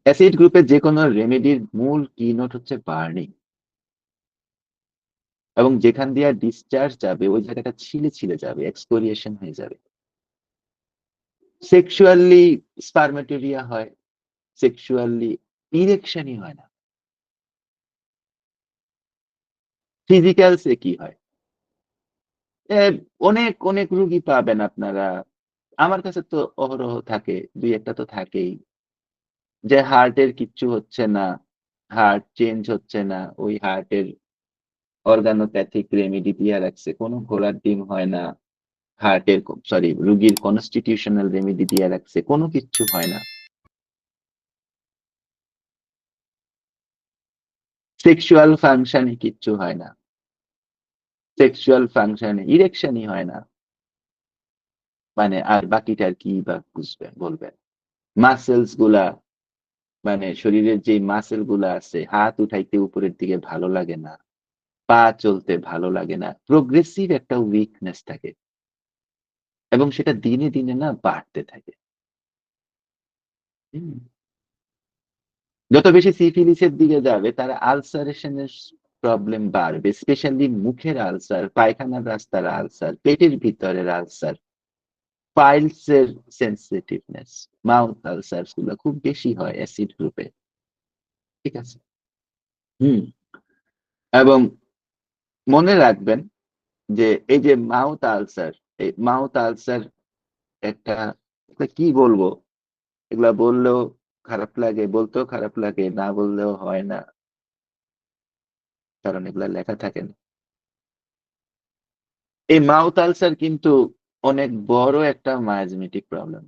Acid গ্রুপের যে কোনো রেমেডির মূল কিনোট হচ্ছে বার্নিং, এবং যেখান দিয়ে ডিসচার্জ যাবে ওই জায়গাটা ছিলে ছিলে যাবে, এক্সপোরিয়েশন হয়ে যাবে। সেক্সুয়ালি স্পার্মেটোরিয়া হয়, সেক্সুয়ালি ইরেকশনই হয় না। ফিজিক্যালসে কি হয়? এ, অনেক অনেক রুগী পাবেন আপনারা, আমার কাছে তো অহরহ থাকে, দুই একটা তো থাকেই, যে হার্টের কিচ্ছু হচ্ছে না, হার্ট চেঞ্জ হচ্ছে না, ওই হার্টের অর্গানোপ্যাথিক রেমেডি দিয়ে রাখছে, কোনো ঘোড়ার ডিম হয় না, হার্টের সরি রুগীর কনস্টিটিউশনাল রেমেডি দিয়ে রাখছে, কোনো কিচ্ছু হয় না। সেক্সুয়াল ফাংশনে কিচ্ছু হয় না, সেক্সুয়াল ফাংশনে ইরেকশনই হয় না, মানে আর বাকিটার কি বা বুঝবেন বলবেন? মাসেলস গুলা, মানে শরীরের যে মাসেল গুলা আছে, হাত উঠাইতে উপরের দিকে ভালো লাগে না, পা চলতে ভালো লাগে না, প্রোগ্রেসিভ একটা উইকনেস থাকে, এবং সেটা দিনে দিনে না বাড়তে থাকে। হুম। যত বেশি সিফিলিসের দিকে যাবে তার আলসারেশনের প্রবলেম বাড়বে, স্পেশালি মুখের আলসার, পায়খানার রাস্তার আলসার, পেটের ভিতরের আলসার, পাইলস এর সেন্সিটিভনেস, মাউথ আলসার গুলো খুব বেশি হয় অ্যাসিড গ্রুপে। ঠিক আছে। হুম। এবং মনে রাখবেন যে এই যে মাউথ আলসার, এই মাউথ আলসার একটা, একটা কি বলবো, এগুলা বললেও খারাপ লাগে, বলতেও খারাপ লাগে, না বললেও হয় না, কারণ এগুলা লেখা থাকে না। এই মাউথ আলসার কিন্তু অনেক বড় একটা মায়াজমেটিক প্রবলেম।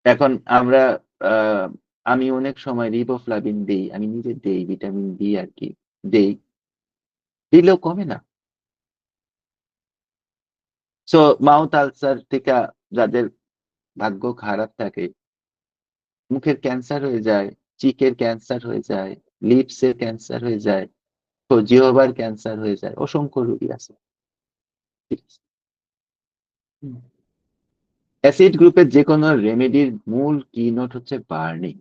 এখন আমরা আহ আমি অনেক সময় রিবোফ্লাভিন দেই, আমি নিজে দেই, ভিটামিন ডি আর কি দেই, দিলেও কমে না। সো মাউথ আলসার থেকে যাদের ভাগ্য খারাপ থাকে, মুখের ক্যান্সার হয়ে যায়, চিকের ক্যান্সার হয়ে যায়, লিপস এর ক্যান্সার হয়ে যায়, তো জিহ্বার ক্যান্সার হয়ে যায়, অসংখ্য রোগী আছে। ঠিক আছে? হুম। অ্যাসিড গ্রুপের যে কোনো রেমেডির মূল কিনোট হচ্ছে বার্নিং,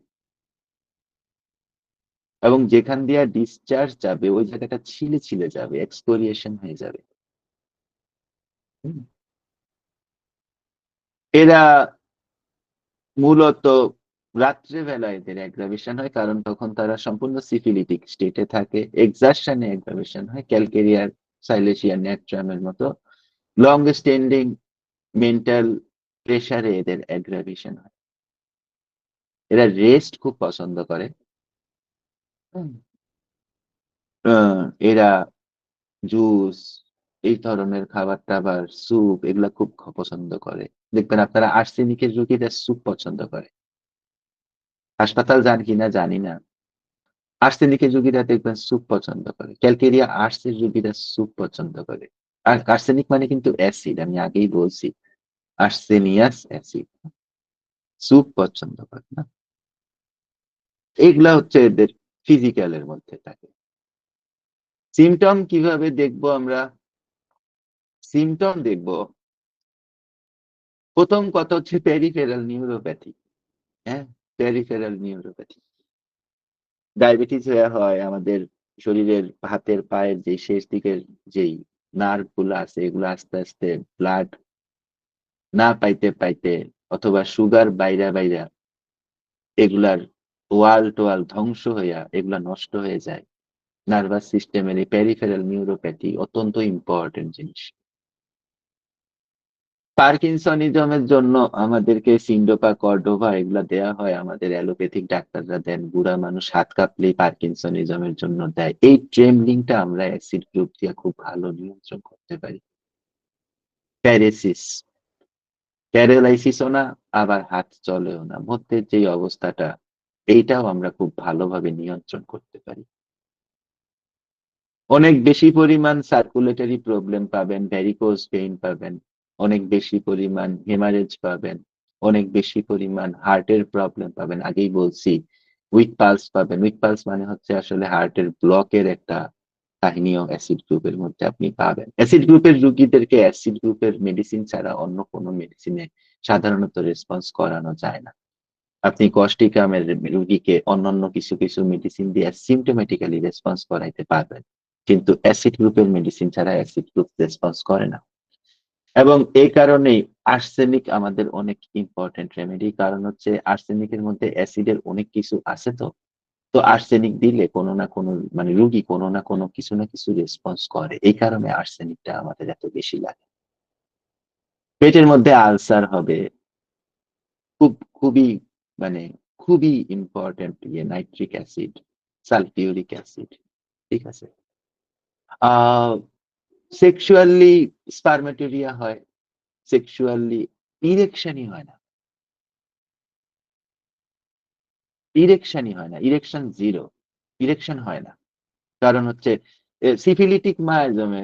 এবং যেখান দিয়ে ডিসচার্জ যাবে ওই জায়গাটা ছিলে ছিলে যাবে, এক্সপোরিয়েশন হয়ে যাবে। হুম। এরা মূলত রাত্রেবেলা এদের অ্যাগ্রাভেশন হয়, কারণ তখন তারা সম্পূর্ণ সিফিলিটিক স্টেটে থাকে, এক্সারশনে অ্যাগ্রাভেশন হয়, ক্যালকেরিয়ার, সাইলেশিয়া, ন্যাট্রামের মতো লং স্ট্যান্ডিং মেন্টাল প্রেসারে এদের অ্যাগ্রাভেশন হয়। এরা রেস্ট খুব পছন্দ করে। হুম। এরা জুস, এই ধরনের খাবার টাবার, স্যুপ, এগুলা খুব পছন্দ করে। দেখবেন আপনারা আর্সেনিকের রোগীরা স্যুপ পছন্দ করে, হাসপাতাল যান কিনা জানি না, আর্সেনিকের রোগীরা দেখবেন স্যুপ পছন্দ করে, ক্যালকেরিয়া আর্টসের রোগীরা স্যুপ পছন্দ করে। আর আর্সেনিক মানে কিন্তু অ্যাসিড, আমি আগেই বলছি, আর্সেনিয়াস অ্যাসিড, স্যুপ পছন্দ করে না। এইগুলা হচ্ছে এদের ফিজিক্যালের মধ্যে থাকে। সিমটম কিভাবে দেখবো আমরা? সিমটম দেখবো, প্রথম কথা হচ্ছে পেরিফেরাল নিউরোপ্যাথি। হ্যাঁ, পেরিফেরাল নিউরোপ্যাথি। ডায়াবেটিস হয়ে হয় আমাদের শরীরের হাতের পায়ের যে শেষ দিকের যেই নার্ভ গুলো আছে, এগুলো আস্তে আস্তে ব্লাড না পাইতে পাইতে, অথবা সুগার বাইরা বাইরা এগুলার ওয়াল টোয়াল ধ্বংস হইয়া এগুলা নষ্ট হয়ে যায়। নার্ভাস সিস্টেমের এই পেরিফেরাল নিউরোপ্যাথি অত্যন্ত ইম্পর্টেন্ট জিনিস। পার্কিনসনিজমের জন্য আমাদেরকে সিন্ডোপা, কর্ডোভা এগুলা দেয়া হয়, আমাদের অ্যালোপ্যাথিক ডাক্তাররা দেন, বুড়া মানুষ হাত কাঁপলেই পার্কিনসনিজমের জন্য দেয়। এই ট্রেমলিংটা আমরা অ্যাসিড গ্রুপ দিয়ে খুব ভালো নিয়ন্ত্রণ করতে পারি। প্যারেসিস, প্যারালাইসিসও না, আবার হাত চলেও না, মধ্যে যে অবস্থাটা, এইটাও আমরা খুব ভালোভাবে নিয়ন্ত্রণ করতে পারি। অনেক বেশি পরিমাণ সার্কুলেটরি প্রবলেম পাবেন, ভ্যারিকোজ ভেইন পাবেন, অনেক বেশি পরিমাণ হেমারেজ পাবেন, অনেক বেশি পরিমাণ হার্টের প্রবলেম পাবেন, আগেই বলছি, উইক পালস পাবেন। উইক পালস মানে হচ্ছে আসলে হার্টের ব্লকের একটা কাহিনীও অ্যাসিড গ্রুপের মধ্যে আপনি পাবেন। অ্যাসিড গ্রুপের রোগীদেরকে অ্যাসিড গ্রুপের মেডিসিন ছাড়া অন্য কোনো মেডিসিনে সাধারণত রেসপন্স করানো যায় না। আপনি কষ্টিকামের রুগীকে অন্যান্য কিছু কিছু মেডিসিন দিয়ে সিমটোমেটিক্যালি রেসপন্স করাইতে পারবেন, কিন্তু অ্যাসিড গ্রুপের মেডিসিন ছাড়া অ্যাসিড গ্রুপ রেসপন্স করে না। এবং এই কারণেই আর্সেনিক আমাদের অনেক ইম্পর্টেন্ট রেমেডি, কারণ হচ্ছে আর্সেনিকের মধ্যে অ্যাসিডের অনেক কিছু আছে। তো তো আর্সেনিক দিলে কোনো না কোনো মানে রুগী কোনো না কোনো কিছু না কিছু রেসপন্স করে, এই কারণে আর্সেনিকটা আমাদের এত বেশি লাগে। পেটের মধ্যে আলসার হবে, খুবই মানে খুবই ইম্পর্টেন্ট ইয়ে নাইট্রিক অ্যাসিড, সালফিউরিক অ্যাসিড। ঠিক আছে। আহ সেক্সুয়ালি স্পারমেটোরিয়া হয়, সেক্সুয়ালি ইরেকশনই হয় না, ইরেকশনই হয় না, ইরেকশন জিরো, ইরেকশন হয় না। কারণ হচ্ছে সিফিলিটিক মায়াজমে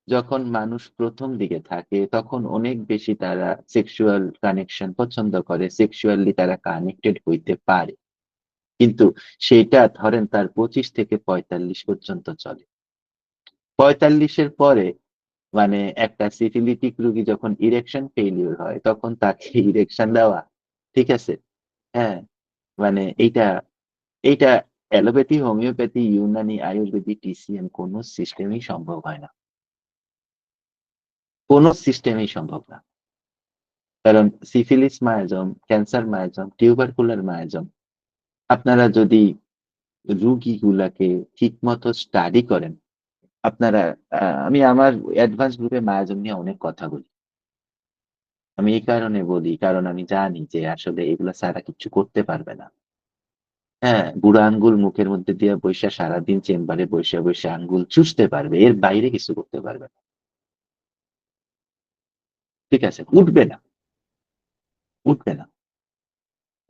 যখন মানুষ প্রথম দিকে থাকে তখন অনেক বেশি তারা সেক্সুয়াল কানেকশন পছন্দ করে, সেক্সুয়ালি তারা কানেক্টেড হইতে পারে, কিন্তু সেটা ধরেন তার 25 থেকে 45 পর্যন্ত চলে। 45-এর পরে মানে একটা সিফিলিটিক রোগী যখন ইরেকশন ফেইলিউর হয় তখন তাকে ইরেকশন দেওয়া, ঠিক আছে, হ্যাঁ, মানে এইটা এইটা allopathy, homeopathy, Unani, Ayurvedic, TCM কোনো সিস্টেমেই সম্ভব হয় না, কোনো সিস্টেমেই সম্ভব না। কারণ syphilis miasm, cancer miasm, tubercular miasm, আপনারা যদি রুগীগুলাকে ঠিক মতো স্টাডি করেন, আপনারা আমি আমার অ্যাডভান্স গ্রুপে মায়াজম নিয়ে অনেক কথা বলি। আমি এই কারণে বলি কারণ আমি জানি যে আসলে এগুলা ছাড়া কিছু করতে পারবে না। হ্যাঁ, বুড়া আঙ্গুল মুখের মধ্যে দিয়ে বৈশা সারাদিন চেম্বারে বৈশা বৈশা আঙ্গুল চুষতে পারবে, এর বাইরে কিছু করতে পারবে না। ঠিক আছে, উঠবে না, উঠবে না।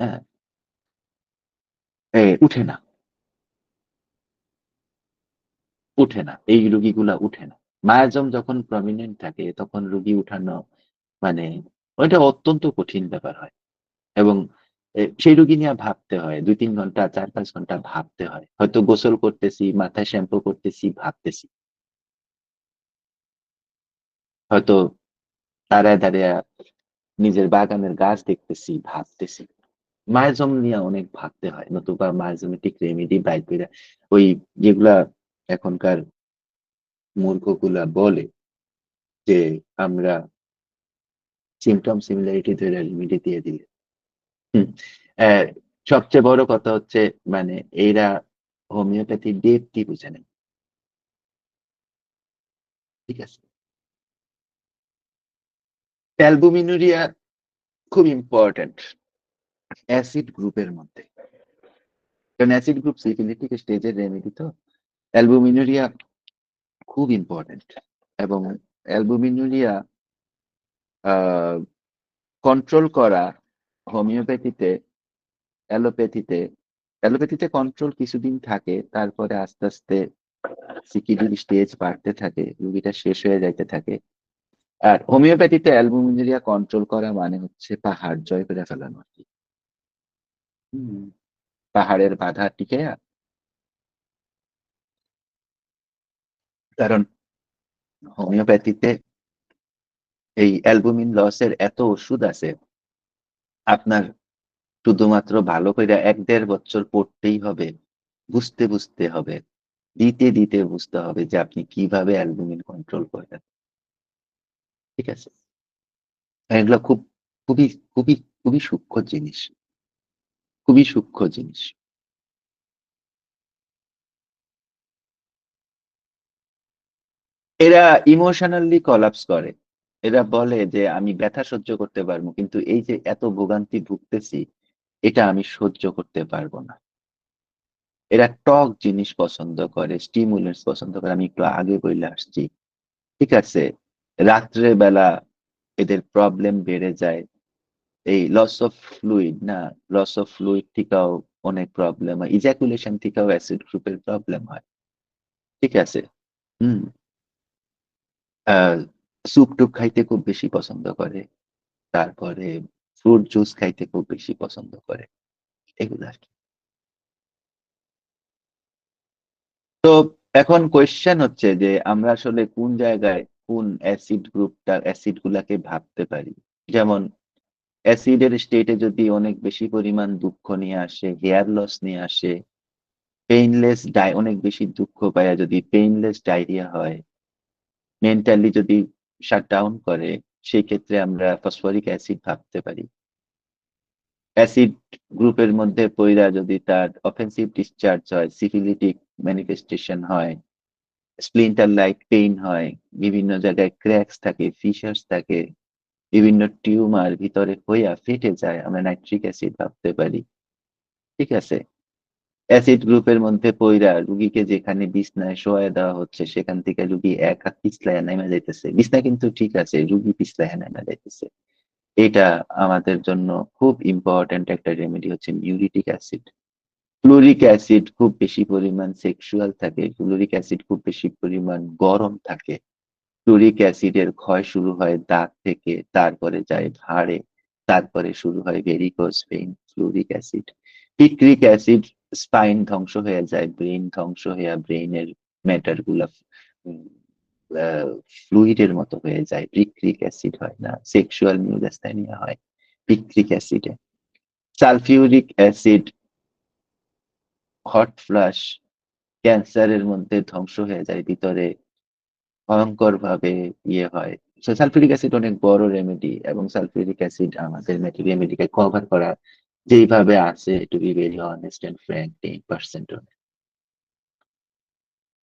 হ্যাঁ, উঠে না, উঠে না, এই রুগীগুলা উঠে না। মায়াজম যখন প্রমিনেন্ট থাকে তখন রুগী উঠানো মানে ওইটা অত্যন্ত কঠিন ব্যাপার হয়। এবং সেই রুগী নিয়ে ভাবতে হয় 2-3 ঘন্টা, 4-5 ঘন্টা ভাবতে হয়, হয়তো গোসল করতেছি, মাথায় শ্যাম্পু করতেছি, ভাবতেছি, হয়তো দাঁড়ায় দাঁড়ায় নিজের বাগানের গাছ দেখতেছি, ভাবতেছি। মায়াজম নিয়ে অনেক ভাবতে হয়, নতুবা মায়াজমেটিক রেমেডি বাইর করে ওই যেগুলা এখনকার মূর্খগুলা বলে যে আমরা সিমটম সিমিলারিটি ধরে রেমেডি দিয়ে দিলে। হুম, আহ, সবচেয়ে বড় কথা হচ্ছে মানে এরা হোমিওপ্যাথি ডেপটি বুঝে নেই। ঠিক আছে। অ্যালবুমিনুরিয়া খুব ইম্পর্টেন্ট অ্যাসিড গ্রুপের মধ্যে, কারণ অ্যাসিড গ্রুপ সিফিলিটিক স্টেজের রেমেডি তো। অ্যালবুমিনুরিয়া খুব ইম্পর্টেন্ট। এবং অ্যালবুমিনুরিয়া কন্ট্রোল করা হোমিওপ্যাথিতে, অ্যালোপ্যাথিতে, অ্যালোপ্যাথিতে কন্ট্রোল কিছুদিন থাকে, তারপরে আস্তে আস্তে সিকিডির স্টেজ বাড়তে থাকে, রুগীটা শেষ হয়ে যাইতে থাকে। আর হোমিওপ্যাথিতে অ্যালবুমিনুরিয়া কন্ট্রোল করা মানে হচ্ছে পাহাড় জয় করে ফেলানো আর কি। হুম, পাহাড়ের বাধা টিকে। কারণ হোমিওপ্যাথিতে এই অ্যালবুমিন লসের এত ওষুধ আছে, আপনার শুধুমাত্র ভালো করে 1-1.5 বছর পড়তেই হবে, বুঝতে বুঝতে হবে, দিতে দিতে বুঝতে হবে যে আপনি কিভাবে অ্যালবুমিন কন্ট্রোল করবেন। ঠিক আছে। এগুলো খুবই খুবই খুবই সূক্ষ্ম জিনিস, খুবই সূক্ষ্ম জিনিস। এরা ইমোশনালি কলাপস করে। এরা বলে যে আমি ব্যথা সহ্য করতে পারবো, কিন্তু এই যে এত ভোগান্তি ভুগতেছি এটা আমি সহ্য করতে পারবো না। এরা টক জিনিস পছন্দ করে, স্টিমুলেন্টস পছন্দ করে, আমি একটু আগে বলে আসছি। ঠিক আছে। রাত্রে বেলা এদের প্রবলেম বেড়ে যায়, এই লস অফ ফ্লুইড না, লস অফ ফ্লুইড থেকেও অনেক প্রবলেম হয়, ইজাকুলেশন থেকেও অ্যাসিড গ্রুপের প্রবলেম হয়। ঠিক আছে। হুম। স্যুপ টুপ খাইতে খুব বেশি পছন্দ করে, তারপরে ফ্রুট জুস খাইতে খুব বেশি পছন্দ করে, এগুলো আর কি। তো এখন কোয়েশ্চেন হচ্ছে যে আমরা আসলে কোন জায়গায় কোন অ্যাসিড গ্রুপটা, অ্যাসিড গুলাকে ভাবতে পারি। যেমন অ্যাসিডের স্টেটে যদি অনেক বেশি পরিমাণ দুঃখ নিয়ে আসে, হেয়ার লস নিয়ে আসে, পেইনলেস অনেক বেশি দুঃখ পায়, যদি পেইনলেস ডায়রিয়া হয়, মেন্টালি যদি শাট ডাউন করে, সেই ক্ষেত্রে আমরা ফসফরিক অ্যাসিড ভাবতে পারি। অ্যাসিড গ্রুপের মধ্যে পইরা যদি তার অফেন্সিভ ডিসচার্জ হয়, সিফিলিটিক ম্যানিফেস্টেশন হয়, স্প্লিন্টার লাইক পেইন হয়, বিভিন্ন জায়গায় ক্র্যাকস থাকে, ফিশার্স থাকে, বিভিন্ন টিউমার ভিতরে হইয়া ফেটে যায়, আমরা নাইট্রিক অ্যাসিড ভাবতে পারি। ঠিক আছে? অ্যাসিড গ্রুপের মধ্যে পইরা রুগীকে যেখানে বিছনায় শোয়ায় দেওয়া হচ্ছে, সেখান থেকে রুগী এক হাত পিছলায় নেমে যাইতেছে, বিছনা কিন্তু ঠিক আছে, রুগী পিছলায় নেমে যাইতেছে। এটা আমাদের জন্য খুব ইম্পর্ট্যান্ট একটা রেমেডি হচ্ছে মিউরিটিক অ্যাসিড। ফ্লুরিক অ্যাসিড খুব বেশি পরিমাণ সেক্সুয়াল থাকে, ফ্লুরিক অ্যাসিড খুব বেশি পরিমাণ গরম থাকে। ফ্লুরিক অ্যাসিডের ক্ষয় শুরু হয় দাঁত থেকে, তারপরে যায় হাড়ে, তারপরে শুরু হয় varicose vein. Fluoric acid. Picric acid spine ধ্বংস হয়ে যায়, ব্রেন ধ্বংস হয়ে ব্রেনের ম্যাটার গুলা ফ্লুইডের মতো হয়ে যায়। পিক্রিক অ্যাসিড হয় না, সেক্সুয়াল নিউরাস্থেনিয়া হয় পিক্রিক অ্যাসিডে। সালফিউরিক অ্যাসিড হট ফ্লাশ, ক্যান্সারের মধ্যে ধ্বংস হয়ে যায় ভিতরে, ভয়ঙ্কর ভাবে ইয়ে হয়। সালফিউরিক অ্যাসিড অনেক বড় রেমেডি, এবং সালফিউরিক অ্যাসিড আমাদের রেমেডিকে কভার করা যেইভাবে আছে, to be very honest and frank, 10%